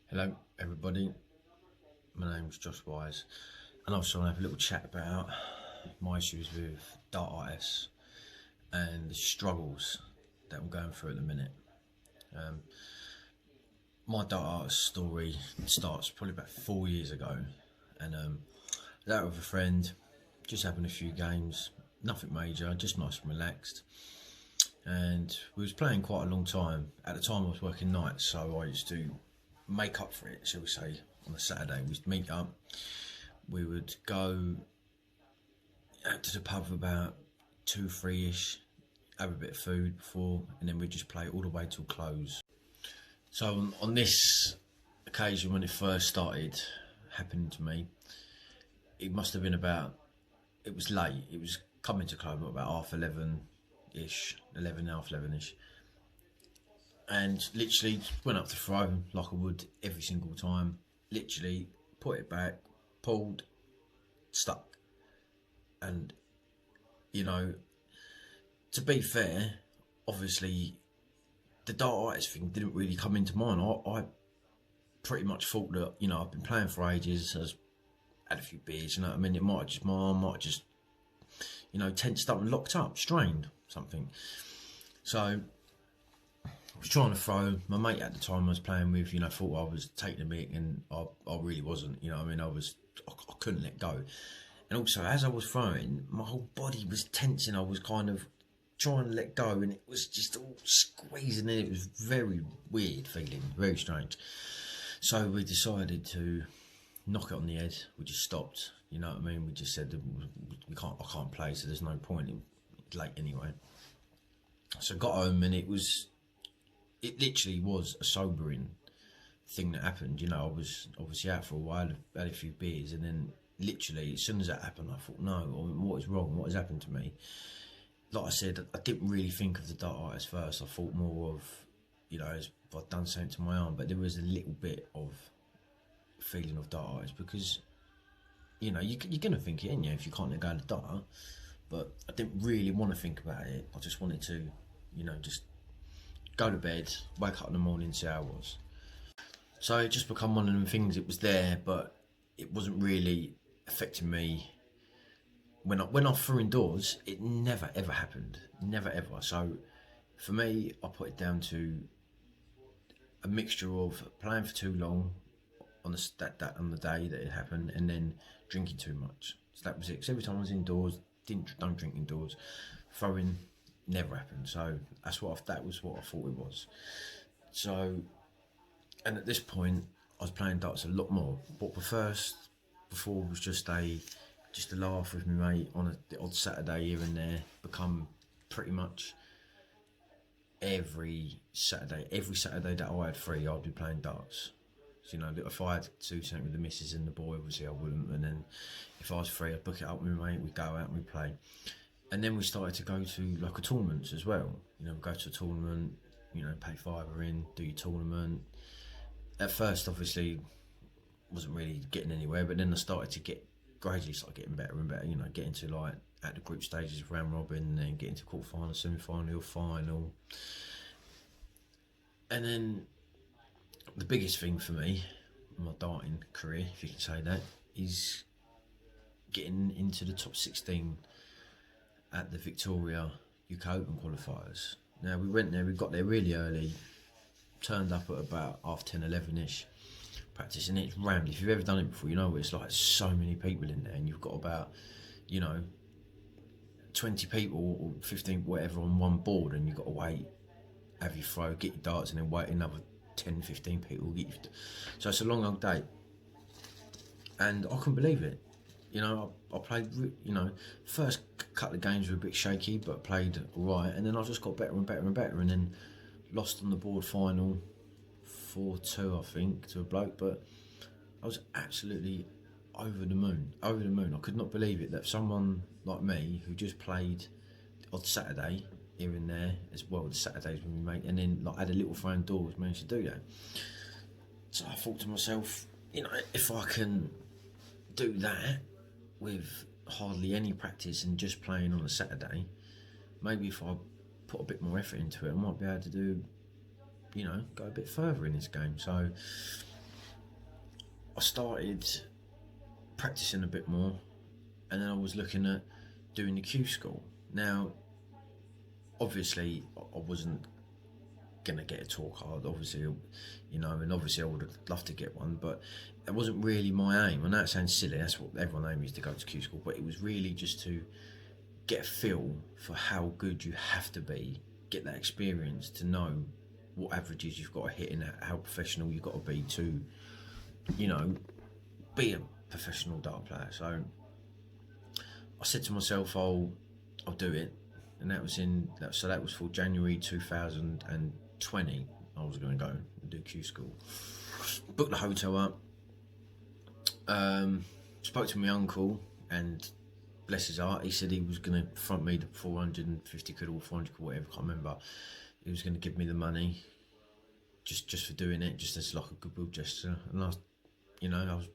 Hello everybody, my name's Josh Wise and I was trying to have a little chat about my issues with dartitis and the struggles that I'm going through at the minute. My dartitis story starts probably about 4 years ago, and I was out with a friend, just having a few games, nothing major, just nice and relaxed. And we was playing quite a long time. At the time I was working nights, so I used to make up for it, shall we say. On a Saturday we'd meet up, we would go out to the pub for about 2-3ish, have a bit of food before, and then we'd just play all the way till close. So on this occasion, when it first started happening to me, it must have been it was late, it was coming to close about 11:30ish, 11:30ish, and literally went up to throw like I would every single time. Literally put it back, pulled, stuck. And to be fair, obviously the dartitis thing didn't really come into mind. I pretty much thought that I've been playing for ages, I had a few beers, I mean, my arm might just tensed up and locked up, strained something. So I was trying to throw. My mate at the time I was playing with, thought I was taking a mick, and I really wasn't. I mean, I couldn't let go. And also, as I was throwing, my whole body was tensing. I was kind of trying to let go, and it was just all squeezing in. It was very weird feeling, very strange. So we decided to knock it on the head. We just stopped. You know what I mean? We just said I can't play, so there's no point. It's late anyway. So I got home, and it literally was a sobering thing that happened. I was obviously out for a while, had a few beers, and then literally as soon as that happened, I thought, no, what is wrong? What has happened to me? Like I said, I didn't really think of the dartitis first. I thought more of, as if I'd done something to my arm, but there was a little bit of feeling of dartitis because, you're going to think it, ain't you, if you can't let go of the dart. But I didn't really want to think about it. I just wanted to, just go to bed, wake up in the morning, see how I was. So it just become one of them things. It was there, but it wasn't really affecting me. When I threw indoors, it never ever happened, never ever. So for me, I put it down to a mixture of playing for too long on the day that it happened, and then drinking too much. So that was it. Because every time I was indoors, don't drink indoors. Throwing never happened. So that was what I thought it was. So, and at this point, I was playing darts a lot more. But before was just a laugh with my mate on the odd Saturday here and there. Become pretty much every Saturday that I had free, I'd be playing darts. So, if I had to do something with the missus and the boy, obviously I wouldn't. And then if I was free, I'd book it up with my mate. We'd go out and we'd play. And then we started to go to local tournaments as well. Go to a tournament, pay £5 in, do your tournament. At first, obviously, wasn't really getting anywhere, but then I started to gradually getting better and better. Getting to at the group stages of round robin, and then getting to quarter-final, semi-final, final. And then the biggest thing for me, my darting career, if you can say that, is getting into the top 16 at the Victoria UK Open qualifiers. Now we got there really early, turned up at about 10:30, 11ish, practicing it. It's rammed. If you've ever done it before, you know it's like so many people in there, and you've got about 20 people or 15 whatever on one board, and you've got to wait, have your throw, get your darts, and then wait another 10, 15 people. So it's a long old day, and I couldn't believe it. I played, first couple of games were a bit shaky, but played right, and then I just got better and better and better, and then lost on the board final 4-2, I think, to a bloke, but I was absolutely over the moon. I could not believe it that someone like me, who just played on Saturday here and there, as well as Saturdays with my mate, and then had a little throw indoors, managed to do that. So I thought to myself, if I can do that with hardly any practice and just playing on a Saturday, maybe if I put a bit more effort into it, I might be able to do, go a bit further in this game. So I started practicing a bit more, and then I was looking at doing the Q school. Now, obviously, I wasn't gonna get a tour card, obviously, and obviously I would have loved to get one, but it wasn't really my aim. And that sounds silly, that's what everyone aims to go to Q school, but it was really just to get a feel for how good you have to be, get that experience to know what averages you've got to hit and how professional you've got to be to, be a professional dart player. So I said to myself, I'll do it, and that was for January 2020. I was going to go and do Q school. Booked the hotel up. Spoke to my uncle, and bless his heart, he said he was going to front me the 450 quid or 400 quid, whatever, I can't remember. He was going to give me the money just for doing it, just as like a goodwill gesture. And I was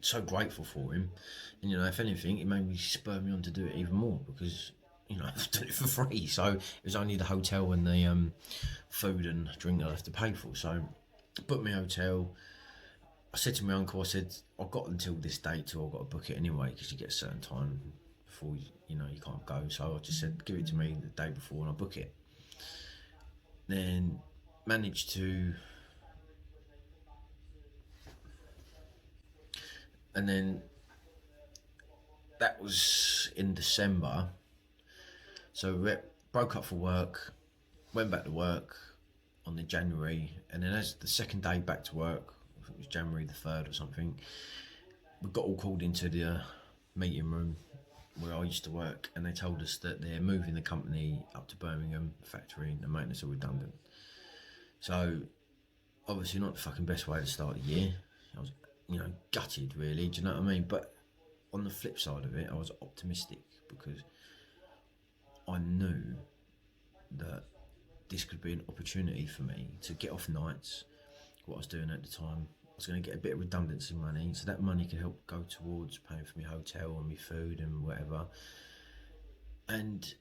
so grateful for him. And, if anything, it made me spur me on to do it even more, because, I've done it for free. So it was only the hotel and the food and drink that I have to pay for. So I booked my hotel. I said to my uncle, I said, I've got until this date till I've got to book it anyway, because you get a certain time before you can't go. So I just said, give it to me the day before and I'll book it. Then managed to, and then that was in December. So we broke up for work, went back to work on the January, and then as the second day back to work, I think it was January the 3rd or something, we got all called into the meeting room where I used to work, and they told us that they're moving the company up to Birmingham factory and the maintenance are redundant. So obviously not the fucking best way to start the year. I was, gutted really, do you know what I mean? But on the flip side of it, I was optimistic, because I knew that this could be an opportunity for me to get off nights, what I was doing at the time. I was going to get a bit of redundancy money, so that money could help go towards paying for my hotel and my food and whatever. And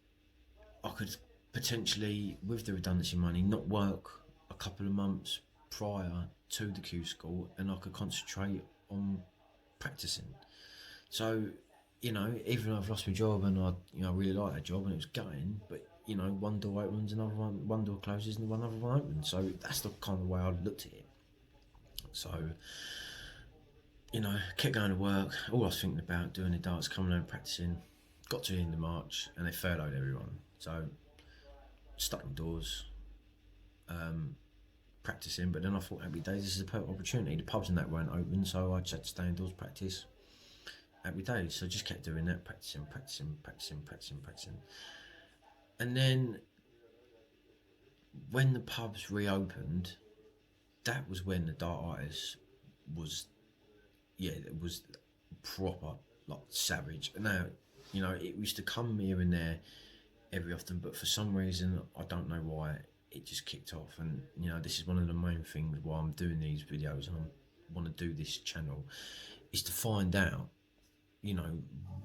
I could potentially, with the redundancy money, not work a couple of months prior to the Q school, and I could concentrate on practicing. So, even though I've lost my job and I really like that job and it was going, but one door opens, one door closes, and another one opens. So that's the kind of way I looked at it. So, kept going to work. All I was thinking about doing the darts, coming home, practicing. Got to the end of March and they furloughed everyone. So, stuck indoors, practicing. But then I thought, happy days, this is a perfect opportunity. The pubs and that weren't open, so I just had to stay indoors, practice. Happy days. So I just kept doing that, practicing. And then when the pubs reopened, that was when the dartitis was, it was proper, like, savage. Now, it used to come here and there every often, but for some reason, I don't know why, it just kicked off. And, this is one of the main things why I'm doing these videos and I want to do this channel, is to find out,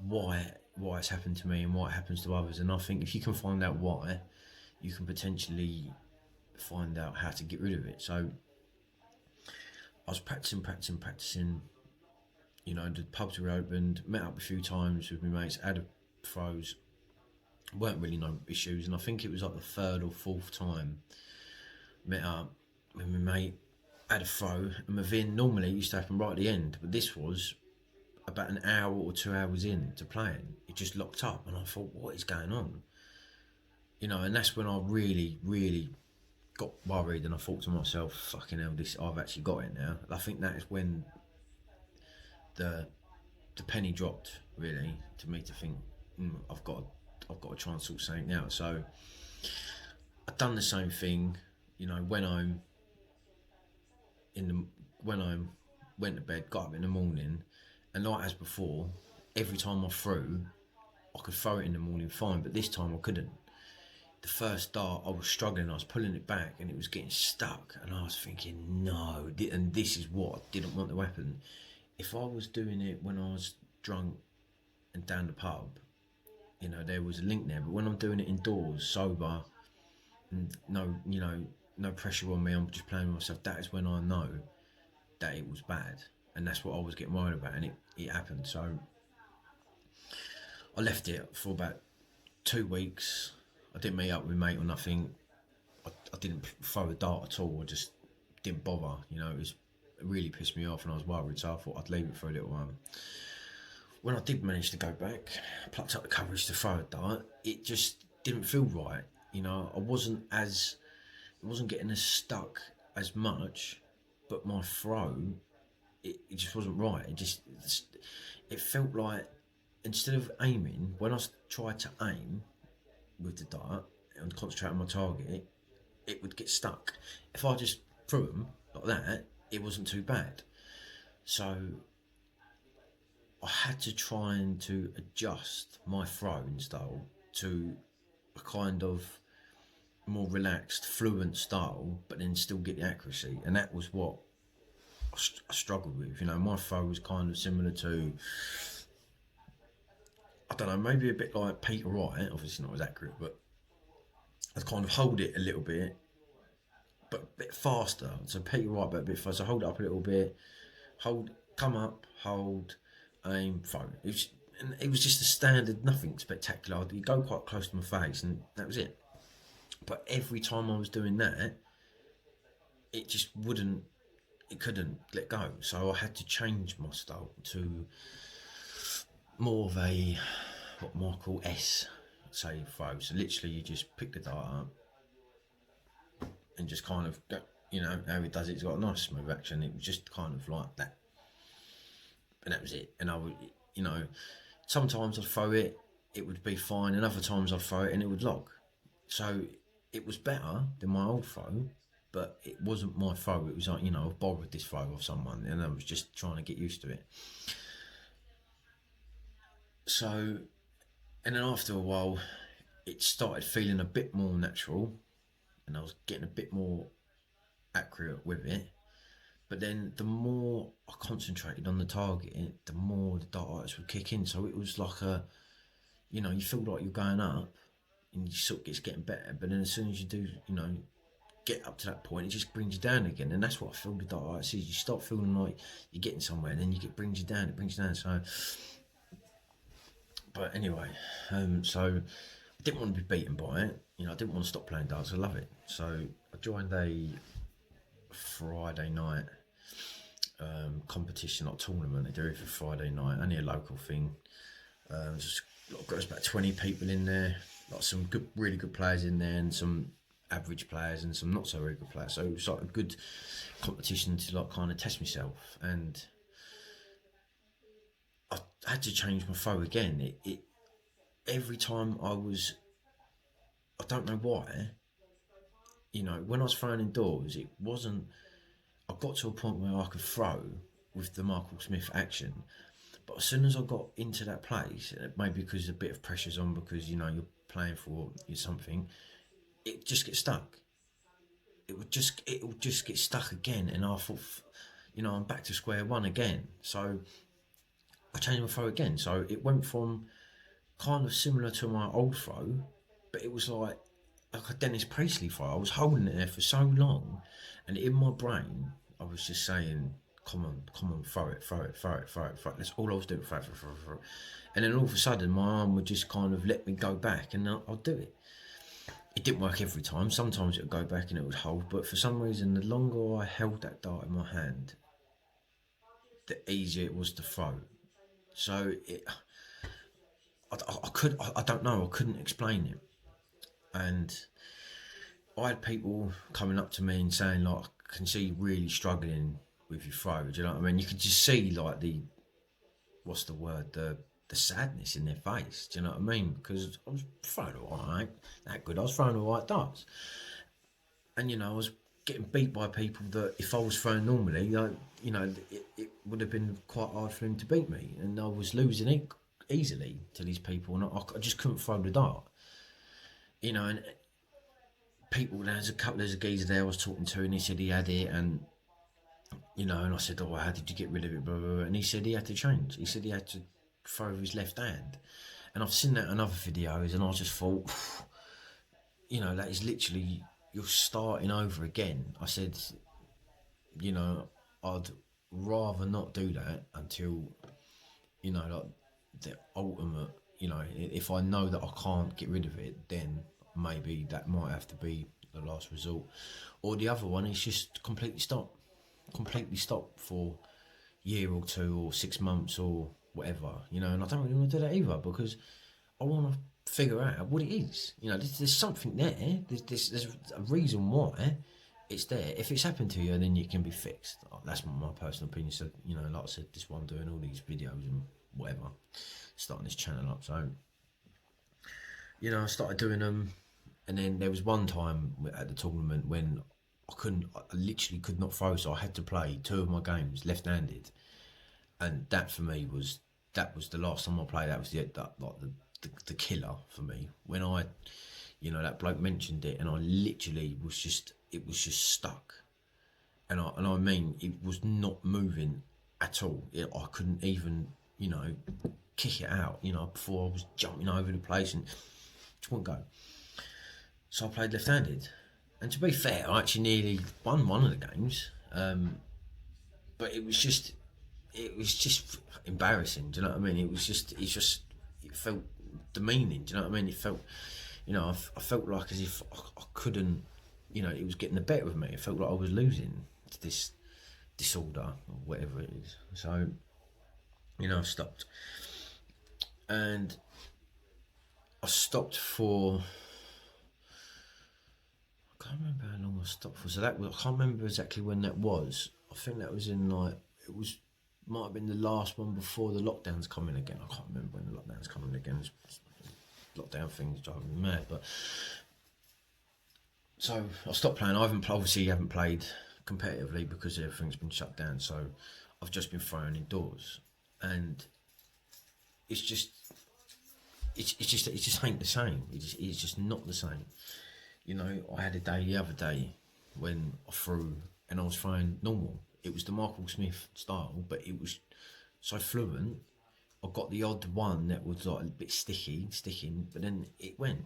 why it's happened to me and why it happens to others. And I think if you can find out why, you can potentially find out how to get rid of it. So I was practicing. The pubs were opened, met up a few times with my mates, had a throws, weren't really no issues. And I think it was like the third or fourth time met up with my mate, had a throw, and my VIN normally used to happen right at the end, but this was about an hour or 2 hours in to playing. It just locked up, and I thought, what is going on? And that's when I really, really got worried, and I thought to myself, fucking hell, I've actually got it now. I think that is when the penny dropped, really, to me, to think, I've got to try and sort something out. So I've done the same thing, went home, went to bed, got up in the morning, and like as before, every time I threw, I could throw it in the morning fine, but this time I couldn't. The first dart, I was struggling, I was pulling it back and it was getting stuck, and I was thinking, no, and this is what I didn't want to happen. If I was doing it when I was drunk and down the pub, there was a link there, but when I'm doing it indoors, sober, and no pressure on me, I'm just playing with myself, that is when I know that it was bad. and that's what I was getting worried about, and it happened. So I left it for about 2 weeks. I didn't meet up with my mate or nothing. I didn't throw a dart at all. I just didn't bother. It really pissed me off, and I was worried. So I thought I'd leave it for a little while. When I did manage to go back, I plucked up the courage to throw a dart. It just didn't feel right. I wasn't getting as stuck as much, but my throw, it just wasn't right. It felt like, instead of aiming, when I tried to aim with the dart and concentrate on my target, it would get stuck. If I just threw them like that, it wasn't too bad. So I had to try and to adjust my throwing style to a kind of more relaxed, fluent style, but then still get the accuracy. And that was what I struggled with. My throw was kind of similar to, I don't know, maybe a bit like Peter Wright, obviously not as accurate, but I'd kind of hold it a little bit, but a bit faster. So Peter Wright, but a bit faster. So hold it up a little bit, hold, come up, hold, aim, throw. It was just a standard, nothing spectacular. You go quite close to my face, and that was it. But every time I was doing that, it just couldn't let go. So I had to change my style to more of a, what I call say throw. So literally you just pick the dart up and just kind of go, how he does it. He's got a nice smooth action. It was just kind of like that. And that was it. And I would, sometimes I'd throw it, it would be fine, and other times I'd throw it and it would lock. So it was better than my old throw, but it wasn't my throw. It was like, I've borrowed this throw off someone, and I was just trying to get used to it. So, and then after a while, it started feeling a bit more natural, and I was getting a bit more accurate with it. But then the more I concentrated on the target, the more the dartitis would kick in. So it was like you feel like you're going up, and you sort of getting better. But then as soon as you do, get up to that point, it just brings you down again. And that's what I feel the dartitis is. You start feeling like you're getting somewhere, and then it brings you down. It brings you down. So, but anyway, so I didn't want to be beaten by it. I didn't want to stop playing darts. I love it. So I joined a Friday night competition, not tournament. They do it for Friday night, only a local thing. Just got about 20 people in there, like some good, really good players in there, and some average players and some not so very good players. So it was like a good competition to kind of test myself, and I had to change my throw again. It every time I don't know why, when I was throwing indoors, it wasn't. I got to a point where I could throw with the Michael Smith action, but as soon as I got into that place, maybe because a bit of pressure's on, because you're playing for something, it just gets stuck. It would just get stuck again, and I thought, I'm back to square one again. So I changed my throw again. So it went from kind of similar to my old throw, but it was like a Dennis Priestley throw. I was holding it there for so long, and in my brain, I was just saying, come on, throw it. That's all I was doing, throw it. And then all of a sudden, my arm would just kind of let me go back, and I'd do it. It didn't work every time. Sometimes it would go back and it would hold, but for some reason, the longer I held that dart in my hand, the easier it was to throw. So I don't know, I couldn't explain it. And I had people coming up to me and saying, like, I can see you really struggling with your throw. Do you know what I mean? You could just see, like, the sadness in their face. Do you know what I mean? Because I was throwing alright, that good. I was throwing alright darts, and I was getting beat by people that if I was throwing normally, it would have been quite hard for them to beat me, and I was losing it easily to these people, and I just couldn't throw the dart. And people, there's a couple of geezers there I was talking to, and he said he had it, and and I said, oh, how did you get rid of it, blah, blah, blah. And he said he had to change. He said he had to throw with his left hand, and I've seen that in other videos, and I just thought, that is literally, you're starting over again. I said, I'd rather not do that until, you know, like the ultimate, you know, if I know that I can't get rid of it, then maybe that might have to be the last resort. Or the other one is just completely stop for a year or two or 6 months or whatever, you know. And I don't really want to do that either, because I want to figure out what it is. You know, there's something there. There's a reason why it's there. If it's happened to you, then it can be fixed. That's my personal opinion. So, you know, like I said, this one doing all these videos and whatever, starting this channel up. So, you know, I started doing them, and then there was one time at the tournament when I literally could not throw, so I had to play 2 of my games left-handed, and that for me was the last time I played. That was the killer for me. When I, you know, that bloke mentioned it, and I literally it was just stuck, and I mean, it was not moving at all. I couldn't even, you know, kick it out. You know, before I was jumping over the place and just wouldn't go. So I played left-handed, and to be fair, I actually nearly won one of the games. But it was just embarrassing. Do you know what I mean? It felt demeaning. Do you know what I mean? It felt, you know, I felt like as if I couldn't, you know, it was getting the better of me. It felt like I was losing to this disorder or whatever it is. So, you know, I stopped, and I stopped for, I can't remember how long I stopped for. So I can't remember exactly when that was. I think that was in like, might have been the last one before the lockdown's coming again. I can't remember when the lockdown's coming again. Lockdown things driving me mad. But so I stopped playing. I haven't played competitively because everything's been shut down. So I've just been throwing indoors, and it just ain't the same. It's just not the same. You know, I had a day the other day when I threw, and I was throwing normal. It was the Michael Smith style, but it was so fluent. I got the odd one that was like a bit sticking, but then it went.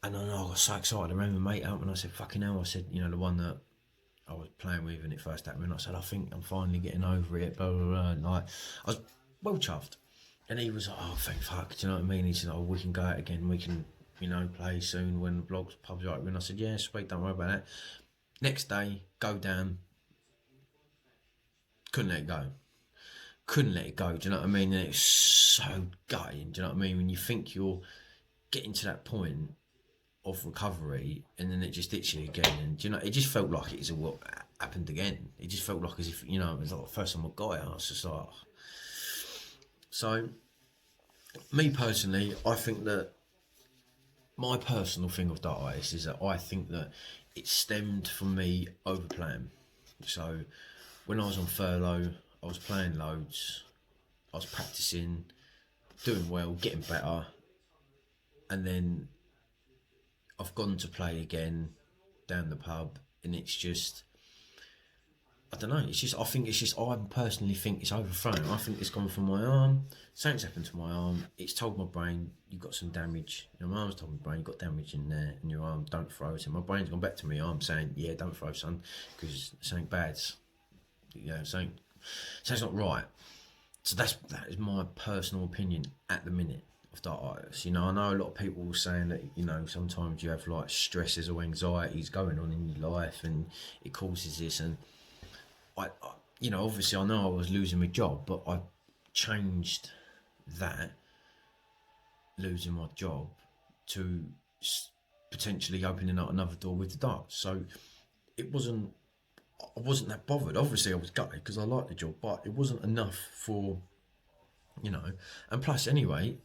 And then I got so excited. I rang my mate out and I said, fucking hell. I said, you know, the one that I was playing with and it first happened, and I said, I think I'm finally getting over it, blah, blah, blah. And like, I was well chuffed. And he was like, oh, thank fuck, do you know what I mean? He said, oh, we can go out again. We can, you know, play soon when the blogs, pubs are open. I said, yeah, sweet, don't worry about that. Next day, go down. Couldn't let it go, do you know what I mean? And it's so gutting, do you know what I mean? When you think you're getting to that point of recovery, and then it just hits you again, and you know, it just felt like it's what happened again. It just felt like as if, you know, it was like the first time I got it. I was just like, so me personally, I think that my personal thing of dartitis is that I think that it stemmed from me overplaying. So when I was on furlough, I was playing loads, I was practicing, doing well, getting better, and then I've gone to play again down the pub, and it's just, I don't know, I personally think it's overthrown. I think it's gone from my arm, something's happened to my arm, it's told my brain, you've got some damage, you know, my arm's told my brain, you've got damage in there, in your arm, don't throw it. And my brain's gone back to my arm saying, yeah, don't throw, son, because something bad's, you know, something's not right. So that is my personal opinion at the minute of dartitis. You know, I know a lot of people were saying that, you know, sometimes you have like stresses or anxieties going on in your life and it causes this. And I you know, obviously I know I was losing my job, but I changed that, losing my job, to potentially opening up another door with the darts. So I wasn't that bothered. Obviously I was gutted because I liked the job, but it wasn't enough for, you know. And plus anyway,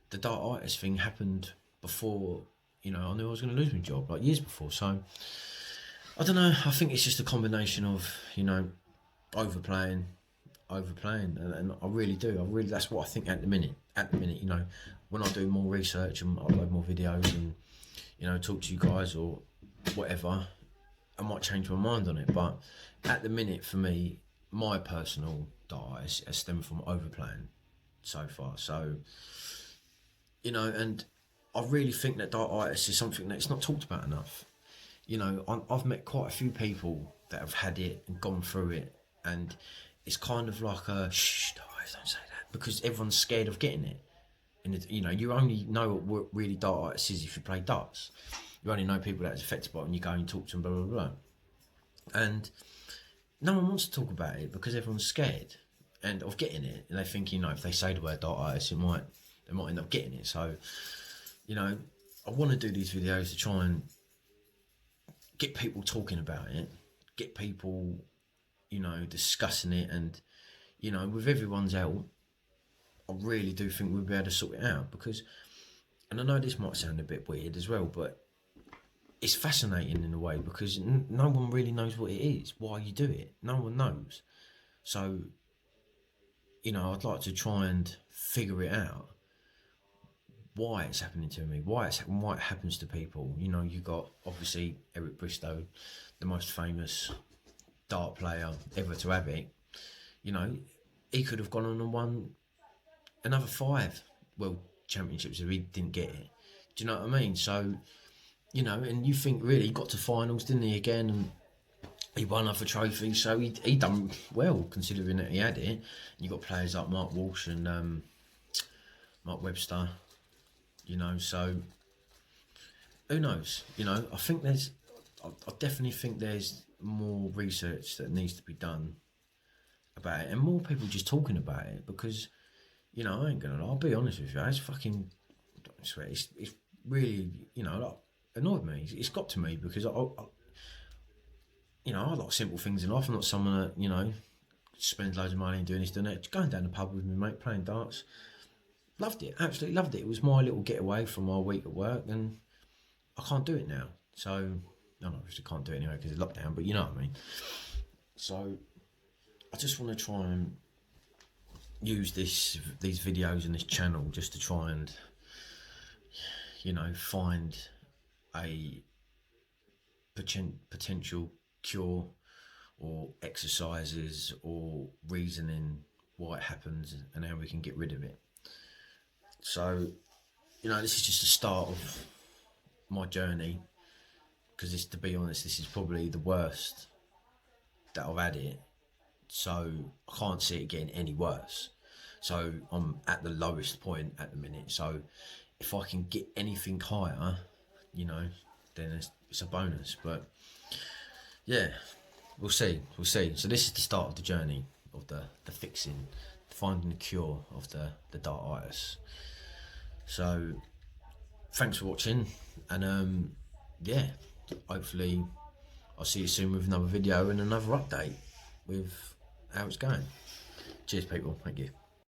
the dartitis thing happened before, you know, I knew I was going to lose my job, like years before. So I don't know, I think it's just a combination of, you know, overplaying, and I really do, that's what I think at the minute, you know, when I do more research and upload more videos and, you know, talk to you guys or whatever, I might change my mind on it. But at the minute, for me, my personal dartitis has stemmed from overplaying so far. So, you know, and I really think that dartitis is something that's not talked about enough. You know, I've met quite a few people that have had it and gone through it, and it's kind of like a shh, don't say that, because everyone's scared of getting it. And you know, you only know what really dartitis is if you play darts. You only know people that it's affected by it, and you go and talk to them, blah blah blah. And no one wants to talk about it because everyone's scared and of getting it, and they think, you know, if they say the word dartitis, they might end up getting it. So, you know, I want to do these videos to try and get people talking about it, get people, you know, discussing it, and, you know, with everyone's help, I really do think we'll be able to sort it out. Because, and I know this might sound a bit weird as well, but it's fascinating in a way, because no one really knows what it is, why you do it. No one knows. So, you know, I'd like to try and figure it out, why it's happening to me, why it happens to people. You know, you got obviously Eric Bristow, the most famous dart player ever to have it. You know, he could have gone on and won another 5 world championships if he didn't get it. Do you know what I mean? So, you know, and you think, really, he got to finals, didn't he, again, and he won other trophies, so he done well considering that he had it. And you got players like Mark Walsh and Mark Webster, you know, so who knows? You know, I definitely think there's more research that needs to be done about it, and more people just talking about it, because, you know, I ain't gonna lie, I'll be honest with you, it's fucking, I swear, it's really, you know, like, annoyed me. It's got to me, because I you know, I like simple things in life. I'm not someone that, you know, spends loads of money doing this, doing that. Just going down the pub with me, mate, playing darts. Loved it, absolutely loved it. It was my little getaway from my week at work, and I can't do it now. So, no, obviously can't do it anyway because of lockdown, but you know what I mean. So, I just want to try and use these videos and this channel just to try and, you know, find a potential cure, or exercises, or reasoning why it happens and how we can get rid of it. So, you know, this is just the start of my journey, because this, to be honest, this is probably the worst that I've had it, so I can't see it getting any worse. So I'm at the lowest point at the minute, so if I can get anything higher, you know, then it's a bonus. But yeah, we'll see. So this is the start of the journey of the fixing, finding the cure of the dartitis. So thanks for watching, and yeah, hopefully I'll see you soon with another video and another update with how it's going. Cheers people, thank you.